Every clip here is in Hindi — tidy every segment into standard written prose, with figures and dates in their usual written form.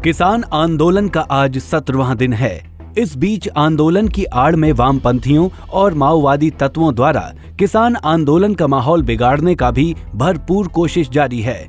किसान आंदोलन का आज 17वां दिन है। इस बीच आंदोलन की आड़ में वामपंथियों और माओवादी तत्वों द्वारा किसान आंदोलन का माहौल बिगाड़ने का भी भरपूर कोशिश जारी है,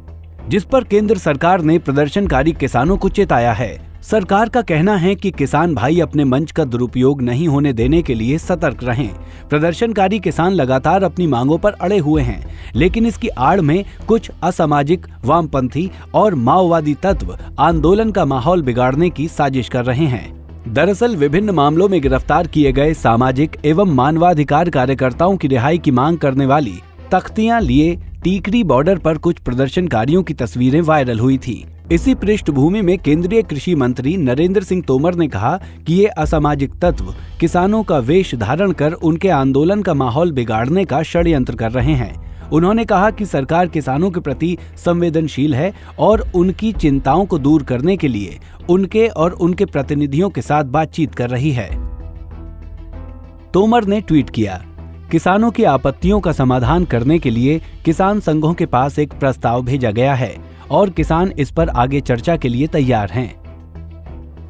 जिस पर केंद्र सरकार ने प्रदर्शनकारी किसानों को चेताया है। सरकार का कहना है कि किसान भाई अपने मंच का दुरुपयोग नहीं होने देने के लिए सतर्क रहें। प्रदर्शनकारी किसान लगातार अपनी मांगों पर अड़े हुए हैं, लेकिन इसकी आड़ में कुछ असामाजिक, वामपंथी और माओवादी तत्व आंदोलन का माहौल बिगाड़ने की साजिश कर रहे हैं। दरअसल विभिन्न मामलों में गिरफ्तार किए गए सामाजिक एवं मानवाधिकार कार्यकर्ताओं की रिहाई की मांग करने वाली तख्तियां लिए टीकरी बॉर्डर पर कुछ प्रदर्शनकारियों की तस्वीरें वायरल हुई थी। इसी पृष्ठभूमि में केंद्रीय कृषि मंत्री नरेंद्र सिंह तोमर ने कहा कि ये असामाजिक तत्व किसानों का वेश धारण कर उनके आंदोलन का माहौल बिगाड़ने का षड्यंत्र कर रहे हैं। उन्होंने कहा कि सरकार किसानों के प्रति संवेदनशील है और उनकी चिंताओं को दूर करने के लिए उनके और उनके प्रतिनिधियों के साथ बातचीत कर रही है। तोमर ने ट्वीट किया, किसानों की आपत्तियों का समाधान करने के लिए किसान संघों के पास एक प्रस्ताव भेजा गया है और किसान इस पर आगे चर्चा के लिए तैयार हैं।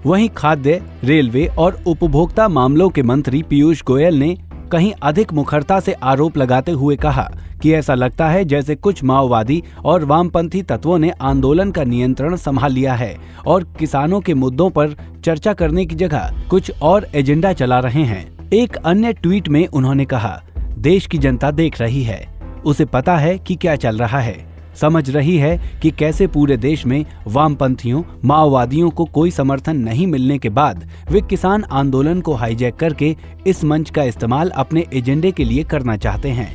वहीं खाद्य, रेलवे और उपभोक्ता मामलों के मंत्री पीयूष गोयल ने कहीं अधिक मुखरता से आरोप लगाते हुए कहा कि ऐसा लगता है जैसे कुछ माओवादी और वामपंथी तत्वों ने आंदोलन का नियंत्रण संभाल लिया है और किसानों के मुद्दों पर चर्चा करने की जगह कुछ और एजेंडा चला रहे हैं। एक अन्य ट्वीट में उन्होंने कहा, देश की जनता देख रही है, उसे पता है कि क्या चल रहा है, समझ रही है कि कैसे पूरे देश में वामपंथियों, माओवादियों को कोई समर्थन नहीं मिलने के बाद वे किसान आंदोलन को हाईजैक करके इस मंच का इस्तेमाल अपने एजेंडे के लिए करना चाहते हैं।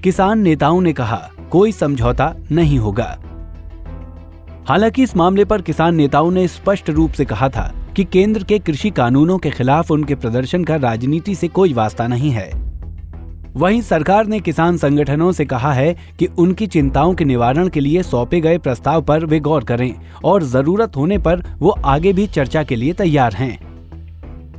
किसान नेताओं ने कहा, कोई समझौता नहीं होगा। हालांकि इस मामले पर किसान नेताओं ने स्पष्ट रूप से कहा था कि केंद्र के कृषि कानूनों के खिलाफ उनके प्रदर्शन का राजनीति से कोई वास्ता नहीं है। वहीं सरकार ने किसान संगठनों से कहा है कि उनकी चिंताओं के निवारण के लिए सौंपे गए प्रस्ताव पर वे गौर करें और जरूरत होने पर वो आगे भी चर्चा के लिए तैयार हैं।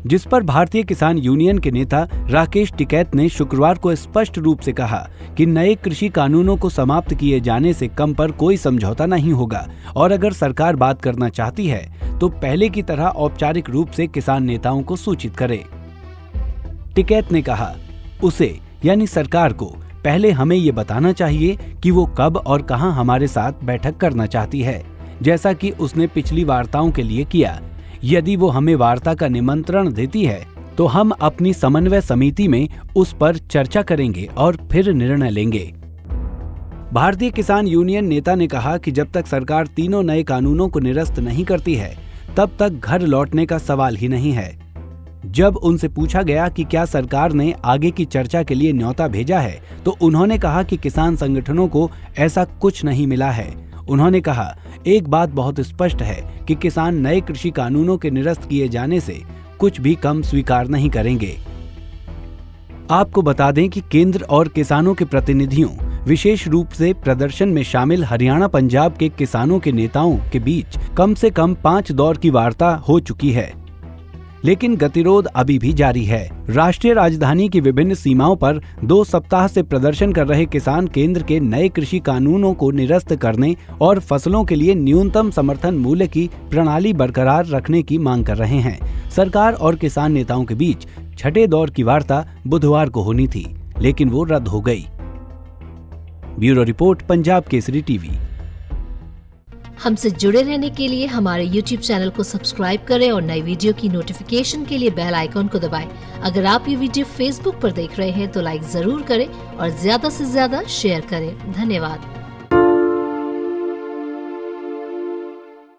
जिस पर भारतीय किसान यूनियन के नेता राकेश टिकैत ने शुक्रवार को स्पष्ट रूप से कहा कि नए कृषि कानूनों को समाप्त किए जाने से कम पर कोई समझौता नहीं होगा और अगर सरकार बात करना चाहती है तो पहले की तरह औपचारिक रूप से किसान नेताओं को सूचित करे। टिकैत ने कहा, उसे यानी सरकार को पहले हमें ये बताना चाहिए कि वो कब और कहां हमारे साथ बैठक करना चाहती है, जैसा कि उसने पिछली वार्ताओं के लिए किया। यदि वो हमें वार्ता का निमंत्रण देती है तो हम अपनी समन्वय समिति में उस पर चर्चा करेंगे और फिर निर्णय लेंगे। भारतीय किसान यूनियन नेता ने कहा कि जब तक सरकार तीनों नए कानूनों को निरस्त नहीं करती है तब तक घर लौटने का सवाल ही नहीं है। जब उनसे पूछा गया कि क्या सरकार ने आगे की चर्चा के लिए न्योता भेजा है तो उन्होंने कहा कि किसान संगठनों को ऐसा कुछ नहीं मिला है। उन्होंने कहा, एक बात बहुत स्पष्ट है कि किसान नए कृषि कानूनों के निरस्त किए जाने से कुछ भी कम स्वीकार नहीं करेंगे। आपको बता दें कि केंद्र और किसानों के प्रतिनिधियों, विशेष रूप से प्रदर्शन में शामिल हरियाणा, पंजाब के किसानों के नेताओं के बीच कम से कम 5 दौर की वार्ता हो चुकी है, लेकिन गतिरोध अभी भी जारी है। राष्ट्रीय राजधानी की विभिन्न सीमाओं पर 2 सप्ताह से प्रदर्शन कर रहे किसान केंद्र के नए कृषि कानूनों को निरस्त करने और फसलों के लिए न्यूनतम समर्थन मूल्य की प्रणाली बरकरार रखने की मांग कर रहे हैं। सरकार और किसान नेताओं के बीच 6ठे दौर की वार्ता बुधवार को होनी थी, लेकिन वो रद्द हो गई। Bureau report, Punjab Kesari TV. हमसे जुड़े रहने के लिए हमारे YouTube चैनल को सब्सक्राइब करें और नई वीडियो की नोटिफिकेशन के लिए बेल आइकॉन को दबाएं। अगर आप ये वीडियो Facebook पर देख रहे हैं तो लाइक जरूर करें और ज्यादा से ज्यादा शेयर करें। धन्यवाद।